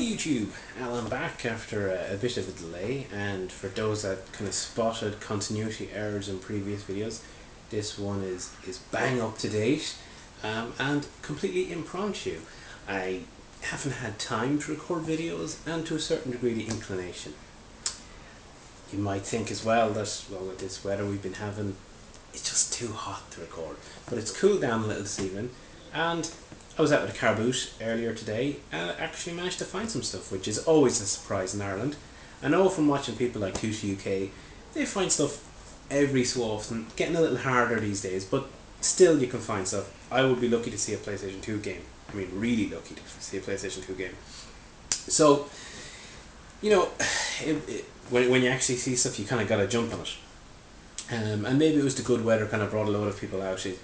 YouTube, Alan back after a bit of a delay, and for those that kind of spotted continuity errors in previous videos, this one is bang up to date and completely impromptu. I haven't had time to record videos and to a certain degree the inclination. You might think as well that, well, with this weather we've been having, it's just too hot to record, but it's cooled down a little this evening, and I was out with a car boot earlier today and I actually managed to find some stuff, which is always a surprise in Ireland. I know from watching people like Tutti UK, they find stuff every so often, getting a little harder these days, but still you can find stuff. I would be lucky to see a PlayStation 2 game. I mean, really lucky to see a PlayStation 2 game. So, you know, when you actually see stuff, you kind of got to jump on it. And maybe it was the good weather kind of brought a load of people out. You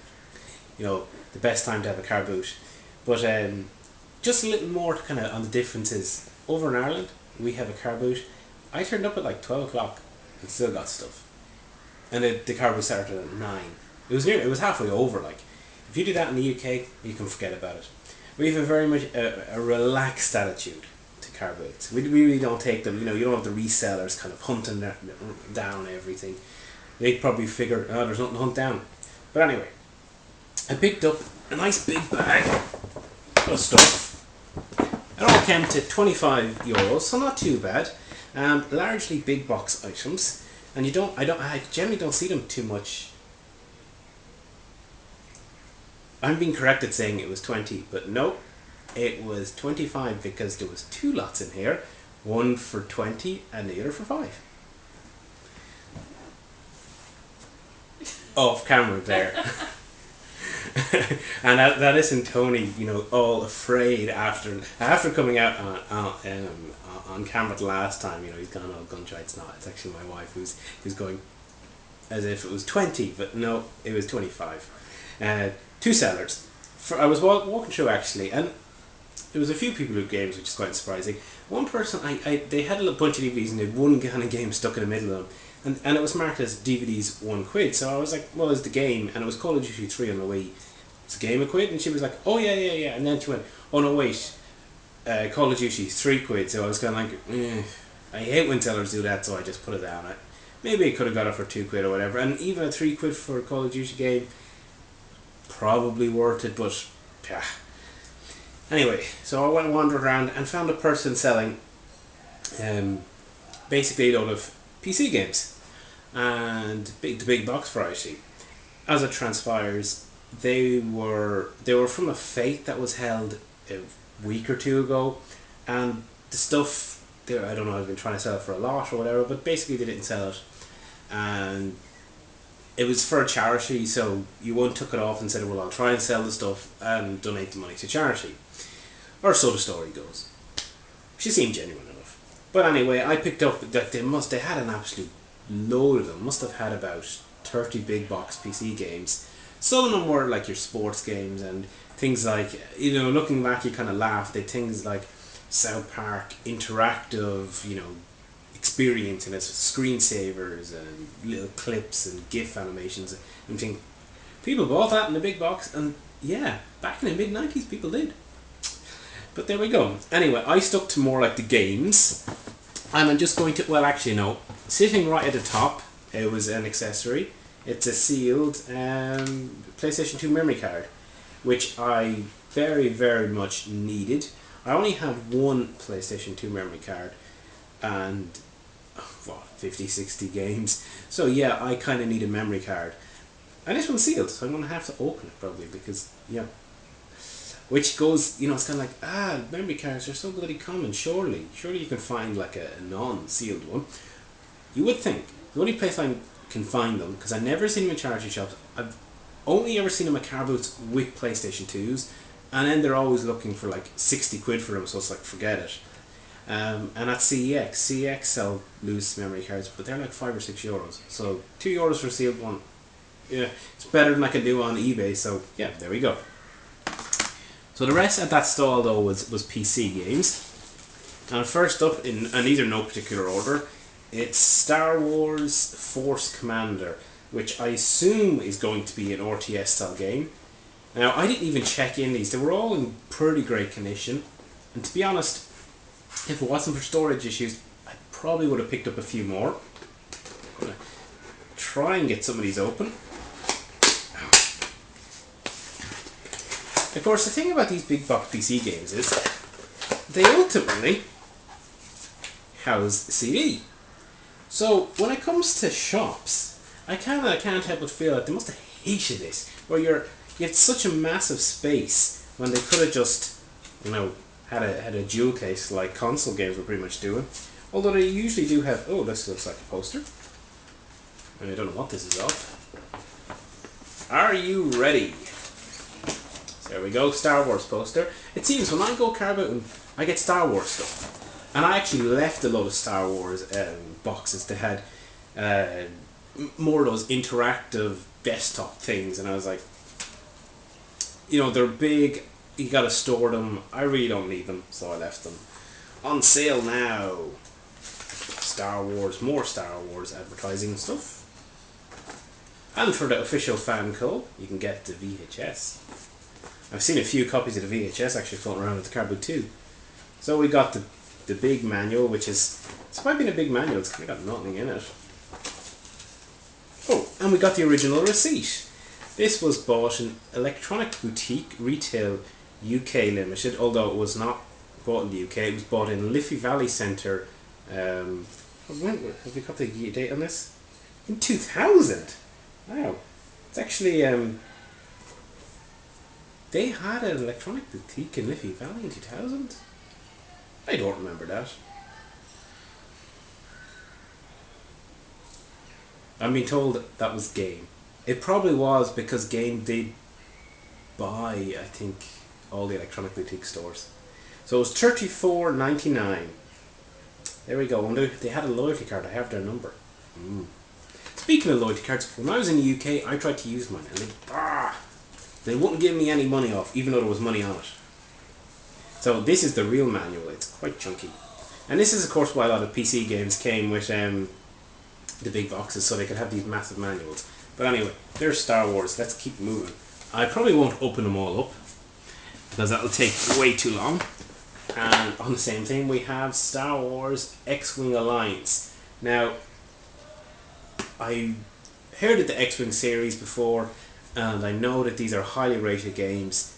know, the best time to have a car boot. But just a little more kind of on the differences. Over in Ireland, we have a car boot. I turned up at like 12 o'clock and still got stuff. And the car boot started at 9. It was halfway over. Like, if you do that in the UK, you can forget about it. We have a very much a relaxed attitude to car boots. We really don't take them. You know, you don't have the resellers kind of hunting down everything. They'd probably figure, oh, there's nothing to hunt down. But anyway, I picked up a nice big bag of stuff. It all came to €25, so not too bad. Largely big box items, and I generally don't see them too much. I'm being corrected saying it was 20, but no, it was 25 because there was two lots in here, one for 20 and the other for 5. Off camera there. And that isn't Tony, you know, all afraid after coming out on camera the last time. You know, he's gone all gun-shy. It's not. It's actually my wife who's going as if it was 20, but no, it was 25. Two sellers. I was walking through actually, and there was a few people who had games, which is quite surprising. One person, they had a bunch of DVDs and they had one kind of game stuck in the middle of them. And it was marked as DVDs £1. So I was like, well, it's the game, and it was Call of Duty 3 on the Wii. It's a game £1, and she was like, oh yeah. And then she went, oh no wait, Call of Duty £3. So I was kind of like, I hate when sellers do that, so I just put it down. Maybe I could have got it for £2 or whatever, and even a £3 for a Call of Duty game, probably worth it, but yeah. Anyway, so I went and wandered around and found a person selling basically a lot of PC games and the big box variety. As it transpires, they were from a fete that was held a week or two ago, and the stuff there, I don't know, I've been trying to sell it for a lot or whatever, but basically they didn't sell it, and it was for a charity. So one took it off and said, well, I'll try and sell the stuff and donate the money to charity, or so the story goes. She seemed genuine enough. But anyway, I picked up that they had an absolute load of them. Must have had about 30 big box PC games. Some of them were like your sports games and things like, you know, looking back you kind of laugh. They had things like South Park interactive, you know, experience, and it's screensavers and little clips and GIF animations and things. People bought that in the big box, and yeah, back in the mid-90s people did. But there we go. Anyway, I stuck to more like the games, and I'm just going to, well actually no, sitting right at the top, it was an accessory. It's a sealed PlayStation 2 memory card, which I very, very much needed. I only have one PlayStation 2 memory card, and what, 50-60 games, so yeah, I kind of need a memory card, and this one's sealed, so I'm going to have to open it probably, because yeah, which goes, you know, it's kind of like, memory cards are so bloody common, surely you can find like a non-sealed one. You would think. The only place I can find them, because I've never seen them in charity shops, I've only ever seen them at car booths with PlayStation 2s, and then they're always looking for like £60 for them, so it's like, forget it. And at CEX sell loose memory cards, but they're like €5 or €6. So €2 for a sealed one. Yeah, it's better than I can do on eBay, so yeah, there we go. So the rest at that stall though was PC games. And first up, and these are no particular order, it's Star Wars Force Commander, which I assume is going to be an RTS style game. Now, I didn't even check in these. They were all in pretty great condition. And to be honest, If it wasn't for storage issues, I probably would have picked up a few more. I'm gonna try and get some of these open. Of course, the thing about these big box PC games is they ultimately house a CD. So when it comes to shops, I can't help but feel that they must have hated it, where you have such a massive space when they could have just, you know, had a jewel case like console games were pretty much doing. Although they usually do have. Oh, this looks like a poster. I don't know what this is of. Are you ready? So there we go, Star Wars poster. It seems when I go carabouting, I get Star Wars stuff. And I actually left a lot of Star Wars boxes that had more of those interactive desktop things, and I was like, you know, they're big, you gotta store them, I really don't need them, so I left them. On sale now. Star Wars, more Star Wars advertising stuff. And for the official fan club, you can get the VHS. I've seen a few copies of the VHS actually floating around at the Carboot too. So we got the big manual, which is, it's quite been a big manual, it's kind of got nothing in it. Oh, and we got the original receipt. This was bought in Electronic Boutique Retail UK Limited, although it was not bought in the UK, it was bought in Liffey Valley Centre. When, have we got the date on this? In 2000! Wow. It's actually, they had an Electronic Boutique in Liffey Valley in 2000? I don't remember that. I'm being told that was Game. It probably was because Game did buy, I think, all the Electronic Boutique stores. So it was $34.99. There we go. And they had a loyalty card. I have their number. Speaking of loyalty cards, when I was in the UK, I tried to use mine, and they wouldn't give me any money off, even though there was money on it. So this is the real manual. It's quite chunky, and this is of course why a lot of PC games came with the big boxes, so they could have these massive manuals. But anyway, there's Star Wars. Let's keep moving. I probably won't open them all up because that'll take way too long. And on the same thing, we have Star Wars XWing Alliance. Now, I heard of the XWing series before, and I know that these are highly rated games.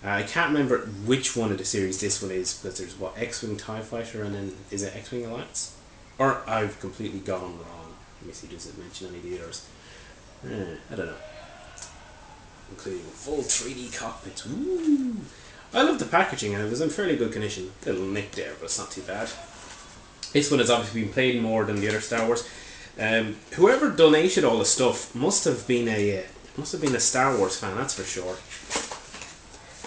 I can't remember which one of the series this one is, because there's what, X-Wing TIE Fighter, and then is it X-Wing Alliance? Or I've completely gone wrong. Let me see, does it mention any of the others? I don't know. Including full 3D cockpits. Ooh! I love the packaging, and it was in fairly good condition. Little nick there, but it's not too bad. This one has obviously been played more than the other Star Wars. Whoever donated all the stuff must have been a Star Wars fan, that's for sure.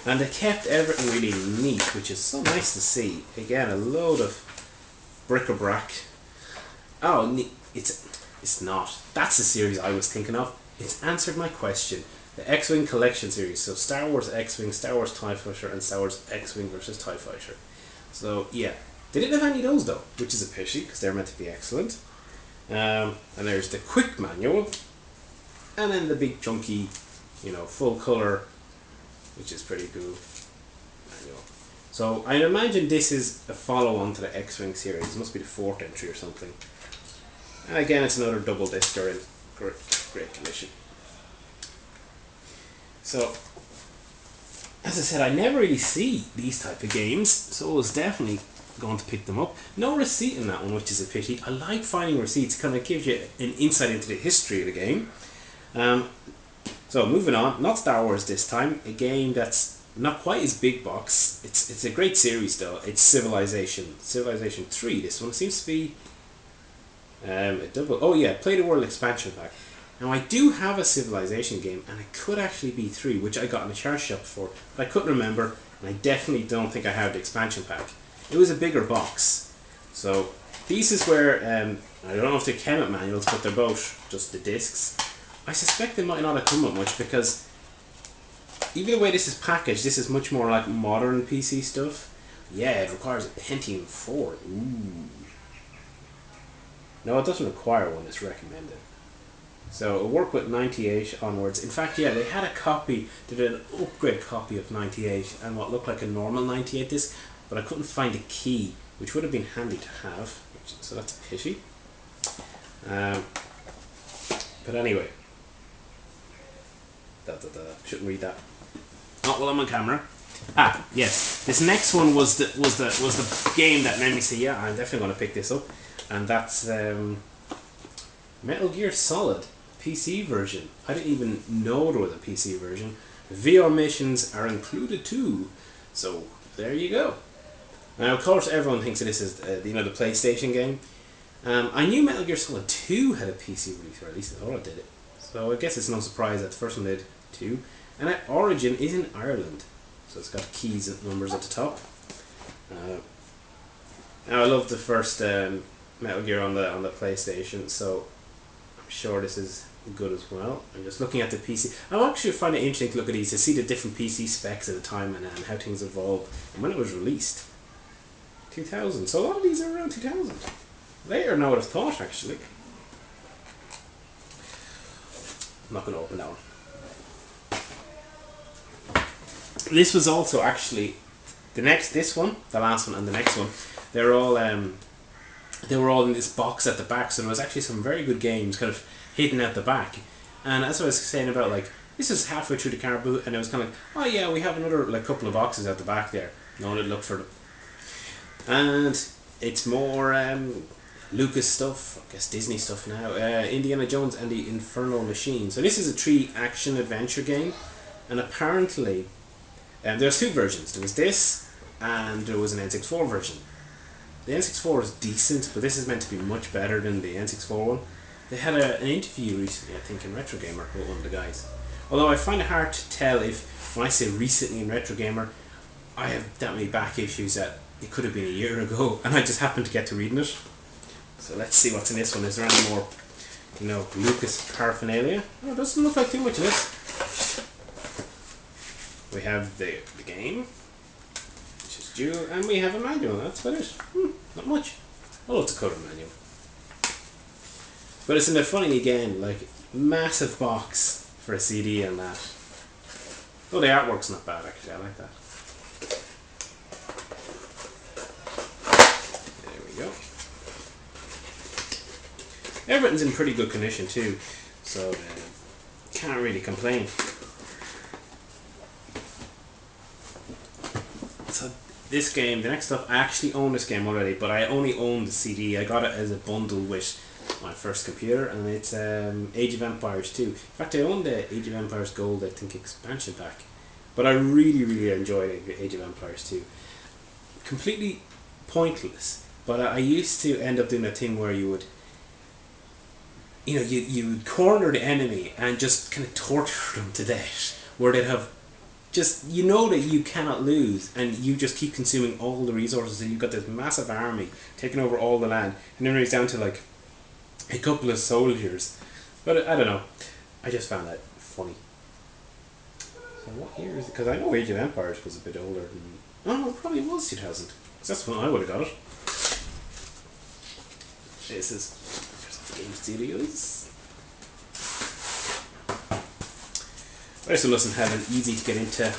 And they kept everything really neat, which is so nice to see. Again, a load of bric-a-brac. Oh, it's not. That's the series I was thinking of. It's answered my question. The X-Wing Collection series. So Star Wars X-Wing, Star Wars TIE Fighter, and Star Wars X-Wing versus TIE Fighter. So yeah, they didn't have any of those though, which is a pity because they're meant to be excellent. And there's the quick manual, and then the big chunky, you know, full color, which is pretty cool manual. So I imagine this is a follow-on to the X-Wing series. It must be the 4th entry or something. And again, it's another double discer in great condition. So, as I said, I never really see these type of games, so I was definitely going to pick them up. No receipt in that one, which is a pity. I like finding receipts, kind of gives you an insight into the history of the game. So moving on, not Star Wars this time, a game that's not quite as big box. It's a great series though. It's Civilization 3. This one seems to be a double. Oh yeah, Play the World expansion pack. Now I do have a Civilization game, and it could actually be 3, which I got in a charge shop for, but I couldn't remember, and I definitely don't think I have the expansion pack. It was a bigger box. So these is where I don't know if they're Kemet manuals, but they're both just the discs. I suspect they might not have come up much, because even the way this is packaged, this is much more like modern PC stuff. Yeah, it requires a Pentium 4. Ooh. No, it doesn't require one, it's recommended. So it'll work with 98 onwards. In fact, yeah, they had a copy, they did an upgrade copy of 98 and what looked like a normal 98 disc, but I couldn't find a key which would have been handy to have, so that's a pity. But anyway, shouldn't read that. Not while I'm on camera. Ah, yes. This next one was the game that made me say, yeah, I'm definitely going to pick this up, and that's Metal Gear Solid PC version. I didn't even know there was a PC version. VR missions are included too, so there you go. Now, of course, everyone thinks that this is the PlayStation game. I knew Metal Gear Solid 2 had a PC release, or at least I thought it did it. So I guess it's no surprise that the first one did too. And Origin is in Ireland, so it's got keys and numbers at the top. Now I love the first Metal Gear on the PlayStation, so I'm sure this is good as well. I'm just looking at the PC. I actually find it interesting to look at these to see the different PC specs at the time and how things evolved and when it was released. 2000. So a lot of these are around 2000. Later than I would have thought, actually. I'm not going to open that one. This was also actually the last one, and the next one. They were all in this box at the back, so there was actually some very good games kind of hidden at the back. And as I was saying about, like, this is halfway through the car boot, and it was kind of like, oh yeah, we have another like couple of boxes at the back there. No one had looked for them. And it's more Lucas stuff, I guess Disney stuff now. Indiana Jones and the Infernal Machine. So this is a 3 action adventure game, and apparently there's 2 versions. There was this, and there was an N64 version. The N64 is decent, but this is meant to be much better than the N64 one. They had an interview recently, I think, in Retro Gamer with one of the guys. Although I find it hard to tell if, when I say recently in Retro Gamer, I have that many back issues that it could have been a year ago, and I just happened to get to reading it. So let's see what's in this one. Is there any more, Lucas paraphernalia? Oh, it doesn't look like too much of this. We have the game, which is due, and we have a manual. That's about it. Not much. I'll have to cover the manual. But it's in the funny again, like, massive box for a CD and that. Oh, the artwork's not bad actually. I like that. There we go. Everything's in pretty good condition too, so can't really complain. So this game, the next stuff, I actually own this game already, but I only own the CD. I got it as a bundle with my first computer, and it's Age of Empires 2. In fact, I own the Age of Empires Gold, I think, expansion pack. But I really, really enjoyed Age of Empires 2. Completely pointless, but I used to end up doing a thing where you would, you would corner the enemy and just kind of torture them to death, where they'd have just, that you cannot lose, and you just keep consuming all the resources, and you've got this massive army taking over all the land, and then it's down to like a couple of soldiers. But I don't know, I just found that funny. So what year is it? Because I know Age of Empires was a bit older than... Oh no, it probably was 2000, because that's when I would have got it. This is Game Studios. This one doesn't have an easy to get into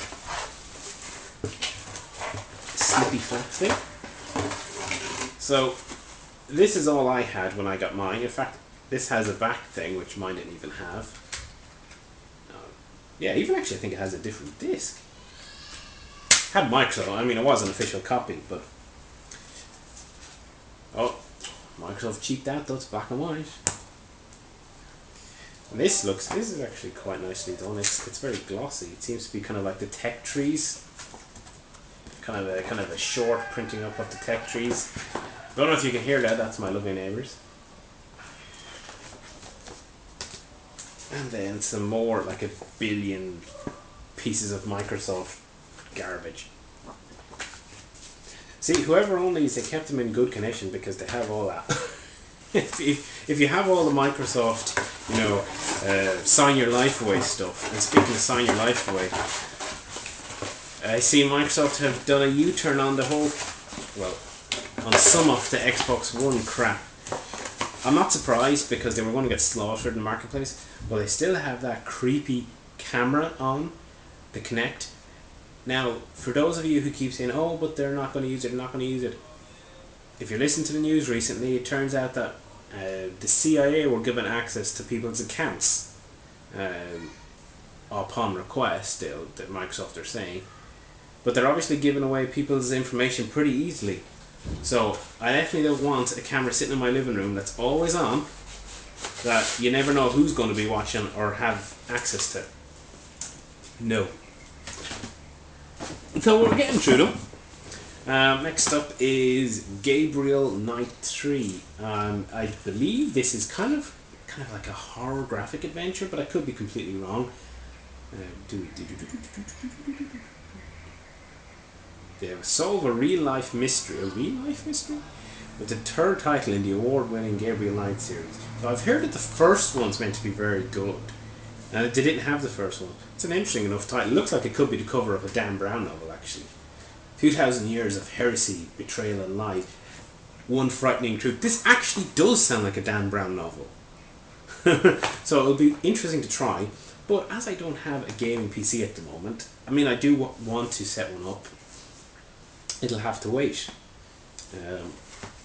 slippy flap thing. So this is all I had when I got mine. In fact, this has a back thing which mine didn't even have. Yeah, even actually I think it has a different disc. Had Microsoft, I mean it was an official copy, but... Oh, Microsoft cheaped out though, it's black and white. And this is actually quite nicely done. It's very glossy. It seems to be kind of like the tech trees. Kind of a short printing up of the tech trees. I don't know if you can hear that, that's my lovely neighbours. And then some more, like 1 billion pieces of Microsoft garbage. See, whoever owned these, they kept them in good condition because they have all that. if you have all the Microsoft, sign your life away stuff, and speaking of sign your life away, I see Microsoft have done a U-turn on the whole, on some of the Xbox One crap. I'm not surprised because they were going to get slaughtered in the marketplace, but they still have that creepy camera on the Kinect. Now, for those of you who keep saying, oh, but they're not going to use it, if you listen to the news recently, it turns out that the CIA were given access to people's accounts upon request, that Microsoft are saying. But they're obviously giving away people's information pretty easily. So I definitely don't want a camera sitting in my living room that's always on, that you never know who's going to be watching or have access to. No. So we're getting through them. Next up is Gabriel Night 3. I believe this is kind of like a horror graphic adventure, but I could be completely wrong. They solve a real-life mystery. A real-life mystery? With the third title in the award-winning Gabriel Knight series. So I've heard that the first one's meant to be very good. And they didn't have the first one. It's an interesting enough title. It looks like it could be the cover of a Dan Brown novel, actually. 2,000 years of heresy, betrayal and lies. One frightening truth. This actually does sound like a Dan Brown novel. So it'll be interesting to try. But as I don't have a gaming PC at the moment, I mean, I do want to set one up. It'll have to wait.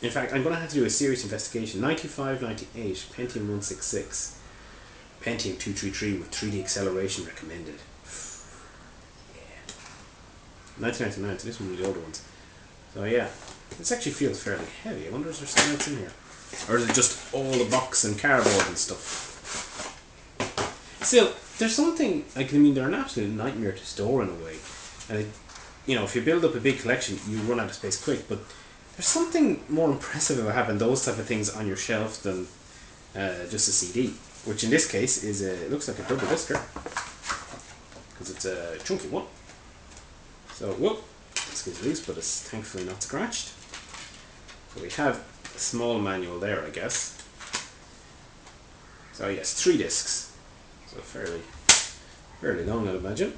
In fact, I'm going to have to do a serious investigation. 9598, Pentium 166, Pentium 233 with 3D acceleration recommended. Yeah. 1999, so this is one of the older ones. So yeah, this actually feels fairly heavy. I wonder if there's something else in here. Or is it just all the box and cardboard and stuff? Still, there's something, I mean, they're an absolute nightmare to store in a way. And if you build up a big collection, you run out of space quick, but there's something more impressive about having those type of things on your shelf than just a CD, which in this case is it looks like a double discer, because it's a chunky one. So, whoop, this gets loose, but it's thankfully not scratched. So we have a small manual there, I guess. So yes, 3 discs, so fairly long, I'd imagine.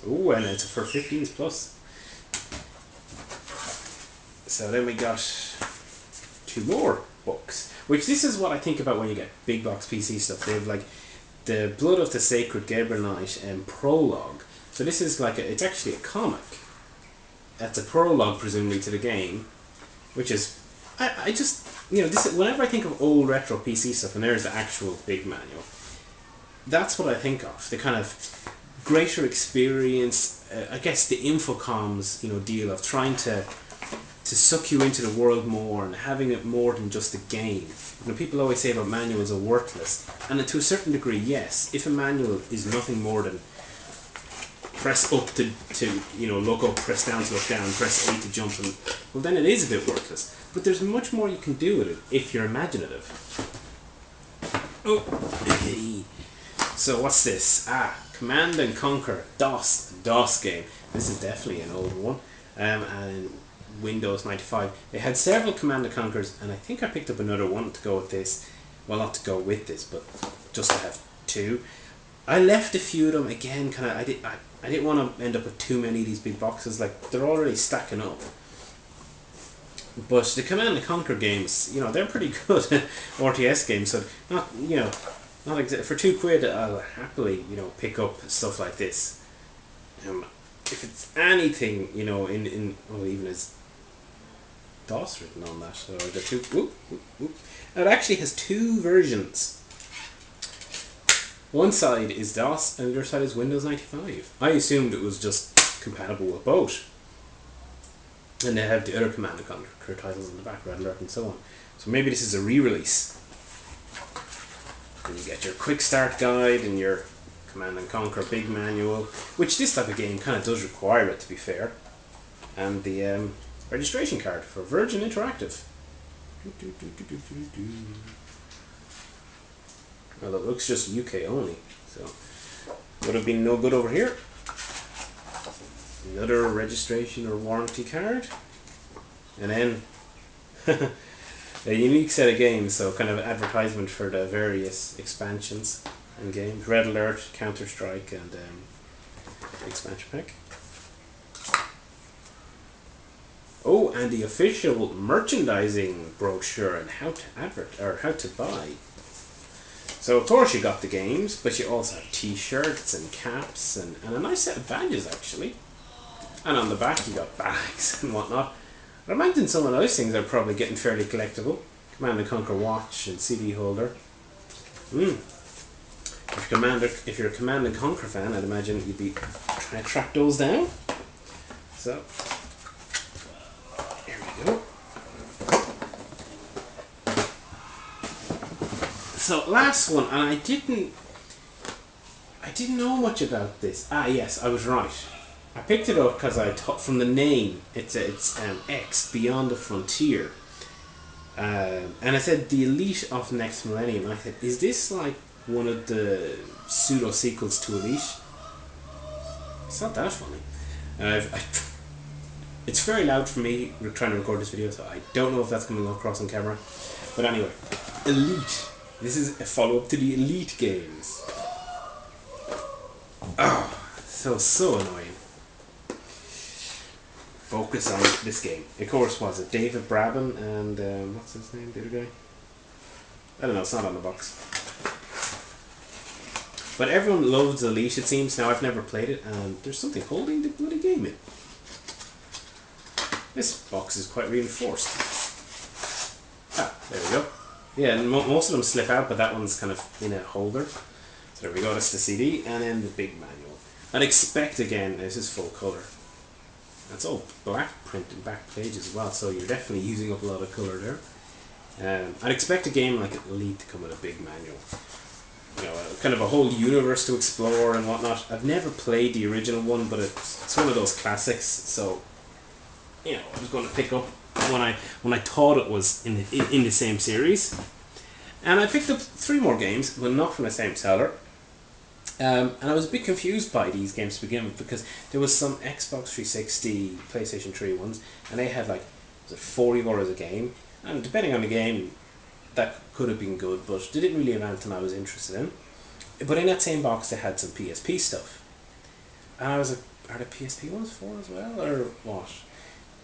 Oh, and it's for 15s plus. So then we got 2 more books, which this is what I think about when you get big box PC stuff. They have like the Blood of the Sacred Gabriel Knight and prologue. So this is like it's actually a comic. That's a prologue presumably to the game, which is I just this whenever I think of old retro PC stuff and there's the actual big manual, that's what I think of. The kind of greater experience, I guess the Infocom's deal of trying to suck you into the world more and having it more than just a game. People always say about manuals are worthless, and to a certain degree, yes. If a manual is nothing more than press up to look up, press down to look down, press A to jump, and well, then it is a bit worthless. But there's much more you can do with it if you're imaginative. Oh, so what's this? Command and Conquer DOS game. This is definitely an old one, and Windows 95. They had several Command and Conquers, and I think I picked up another one to go with this. Well, not to go with this, but just to have 2. I left a few of them again. I didn't want to end up with too many of these big boxes. Like they're already stacking up. But the Command and Conquer games, they're pretty good RTS games. So not for £2, I'll happily pick up stuff like this. If it's anything even as DOS written on that, so the 2. Whoop, whoop, whoop. It actually has 2 versions. One side is DOS and the other side is Windows 95. I assumed it was just compatible with both. And they have the other Command and Conquer titles in the back, Red Alert and so on. So maybe this is a re-release. And you get your quick start guide and your Command and Conquer big manual, which this type of game kind of does require it, to be fair. And the registration card for Virgin Interactive. Well, it looks just UK only, so would have been no good over here. Another registration or warranty card, and then a unique set of games, so kind of advertisement for the various expansions and games. Red Alert, Counter-Strike, and expansion pack. Oh, and the official merchandising brochure and how to buy. So of course you got the games, but you also have t-shirts and caps and a nice set of badges actually. And on the back you got bags and whatnot. I imagine some of those things are probably getting fairly collectible. Command & Conquer watch and CD holder. If you're a Command & Conquer fan, I'd imagine you'd be trying to track those down. So, here we go. So, last one, and I didn't know much about this. Ah, yes, I was right. I picked it up because I thought from the name, it's X, Beyond the Frontier. And I said the Leash of Next millennium. I said, is this like one of the pseudo sequels to Leash? It's not that funny. It's very loud for me trying to record this video, so I don't know if that's coming across on camera. But anyway, Elite. This is a follow-up to the Elite games. Oh, so annoying. Focus on this game. Of course, was it David Brabham and what's his name, the other guy? I don't know, it's not on the box. But everyone loves the Leash, it seems. Now, I've never played it, and there's something holding the bloody game in. This box is quite reinforced. Ah, there we go. Yeah, and most of them slip out, but that one's kind of in a holder. So there we go, that's the CD, and then the big manual. I'd expect, again, this is full colour. That's all black print and back page as well, so you're definitely using up a lot of colour there. I'd expect a game like Elite to come with a big manual. You know, kind of a whole universe to explore and whatnot. I've never played the original one, but it's one of those classics, so you know, I was going to pick up when I thought it was in the same series. And I picked up 3 more games, but not from the same seller. And I was a bit confused by these games to begin with, because there was some Xbox 360, PlayStation 3 ones, and they had like, was it €40 a game? And depending on the game, that could have been good, but they didn't really have anything I was interested in. But in that same box, they had some PSP stuff. And I was like, are the PSP ones for as well, or what?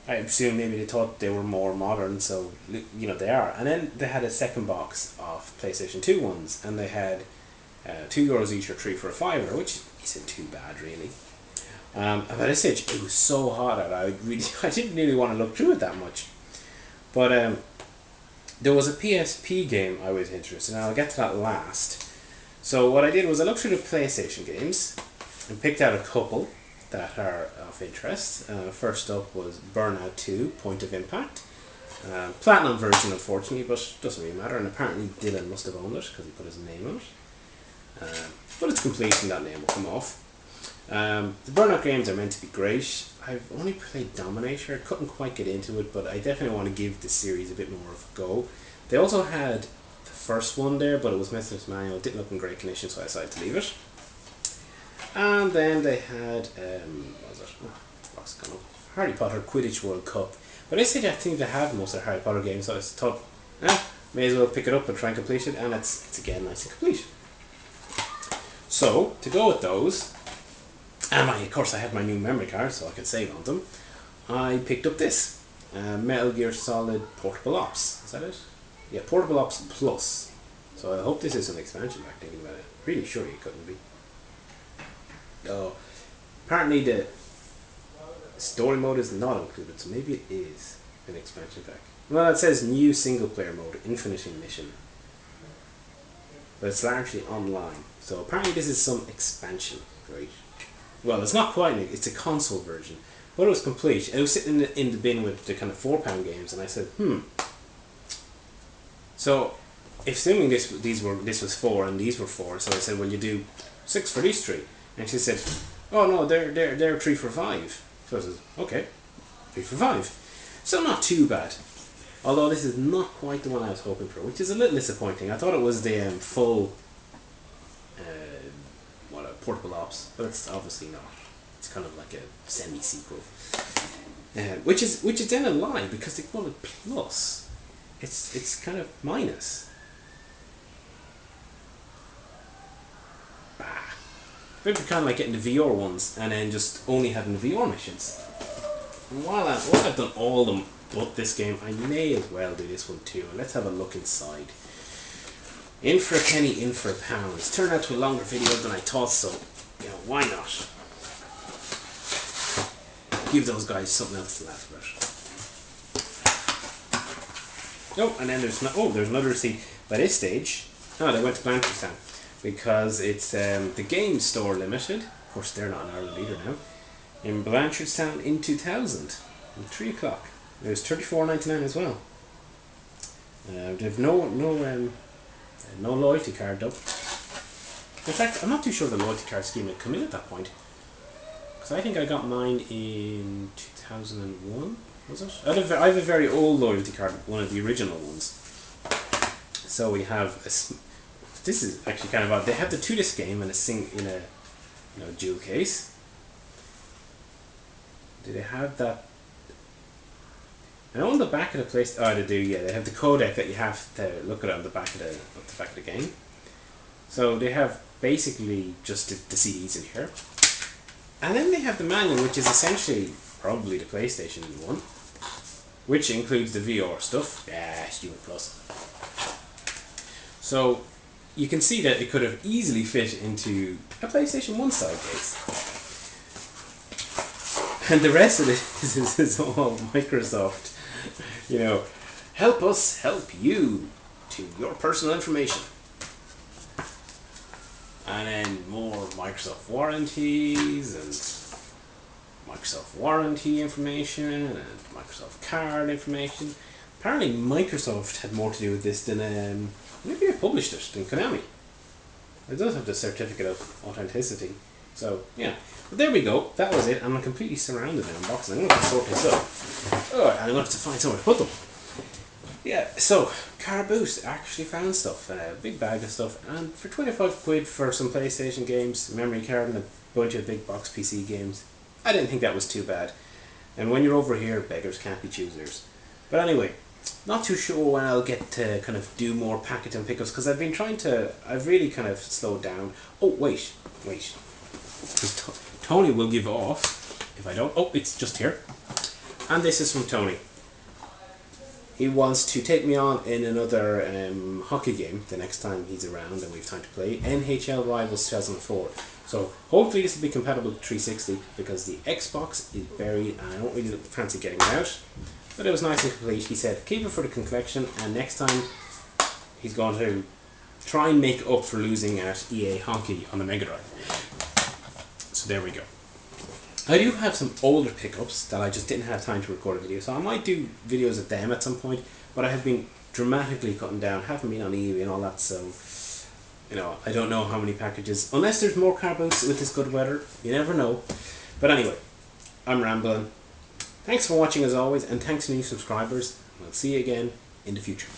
I assume maybe they thought they were more modern, so, you know, they are. And then they had a second box of PlayStation 2 ones, and they had €2 each or 3 for a £5, which isn't too bad, really. At this stage, it was so hot out, I didn't really want to look through it that much. But there was a PSP game I was interested in, and I'll get to that last. So what I did was I looked through the PlayStation games and picked out a couple that are of interest. First up was Burnout 2, Point of Impact. Platinum version, unfortunately, but doesn't really matter, and apparently Dylan must have owned it because he put his name on it. But it's complete and that name will come off. The Burnout games are meant to be great. I've only played Dominator, I couldn't quite get into it, but I definitely want to give this series a bit more of a go. They also had the first one there, but it was Method Manual, it didn't look in great condition, so I decided to leave it. And then they had, what was it? Oh, box gone up. Harry Potter Quidditch World Cup. But I think they have most of the Harry Potter games, so I thought, may as well pick it up and try and complete it, and it's again nice and complete. So, to go with those, and of course I had my new memory card so I could save on them, I picked up this, Metal Gear Solid Portable Ops. Is that it? Yeah, Portable Ops Plus. So I hope this is an expansion back thinking about it. Really sure it couldn't be. Oh, apparently the story mode is not included, so maybe it is an expansion pack. Well, it says new single player mode, Infinity Mission. But it's largely online. So apparently this is some expansion, right? Well, it's not quite, it's a console version. But it was complete. It was sitting in the bin with the kind of £4 games, and I said, So, assuming this was 4 and these were 4, so I said, well, you do 6 for these 3. And she said, oh no, they're 3 for 5. So I said, okay, 3 for 5. So not too bad. Although this is not quite the one I was hoping for, which is a little disappointing. I thought it was the full Portable Ops, but it's obviously not. It's kind of like a semi-sequel, which is then a lie because they call it plus. It's kind of minus. Maybe kind of like getting the VR ones and then just only having the VR missions. And while I've done all of them but this game, I may as well do this one too. Let's have a look inside. In for a penny, in for a pound. It's turned out to a longer video than I thought, so you know, why not? Give those guys something else to laugh Oh, and then there's there's another receipt. By this stage, they went to Blanchardstown because it's the Game Store Limited. Of course, they're not in Ireland either now. In Blanchardstown in 2000, at 3 o'clock. It was $34.99 as well. They've no loyalty card though. In fact, I'm not too sure the loyalty card scheme had come in at that point. Because I think I got mine in 2001, was it? I have a very old loyalty card, one of the original ones. So we have this is actually kind of odd. They have the 2-disc game and in a jewel case. Do they have that? I know on the back of the place. Oh, they do. Yeah, they have the codec that you have to look at on the back of the game. So they have basically just the CDs in here, and then they have the manual, which is essentially probably the PlayStation one, which includes the VR stuff. Yeah, stupid plus. So you can see that it could have easily fit into a PlayStation 1 style case. And the rest of it is all Microsoft. Help us help you to your personal information. And then more Microsoft warranties and Microsoft warranty information and Microsoft card information. Apparently Microsoft had more to do with this than maybe they published it than Konami. It does have the certificate of authenticity. So yeah, but there we go. That was it. I'm completely surrounded in unboxing. I'm going to sort this up. Oh, and I'm going to have to find somewhere to put them. Yeah, so Car Boost actually found stuff, a big bag of stuff, and for 25 quid for some PlayStation games, memory card, and a bunch of big box PC games, I didn't think that was too bad. And when you're over here, beggars can't be choosers. But anyway, not too sure when I'll get to kind of do more packaging pickups, because I've really kind of slowed down. Oh, wait. Tony will give off if I don't. Oh, it's just here. And this is from Tony. He wants to take me on in another hockey game the next time he's around and we've time to play. NHL Rivals 2004. So hopefully this will be compatible with 360 because the Xbox is buried and I don't really fancy getting it out. But it was nice and complete. He said keep it for the collection and next time he's going to try and make up for losing at EA Hockey on the Mega Drive. So there we go. I do have some older pickups that I just didn't have time to record a video, so I might do videos of them at some point, but I have been dramatically cutting down, haven't been on eBay and all that, so I don't know how many packages, unless there's more car boots with this good weather, you never know. But anyway, I'm rambling. Thanks for watching as always, and thanks to new subscribers. I'll see you again in the future.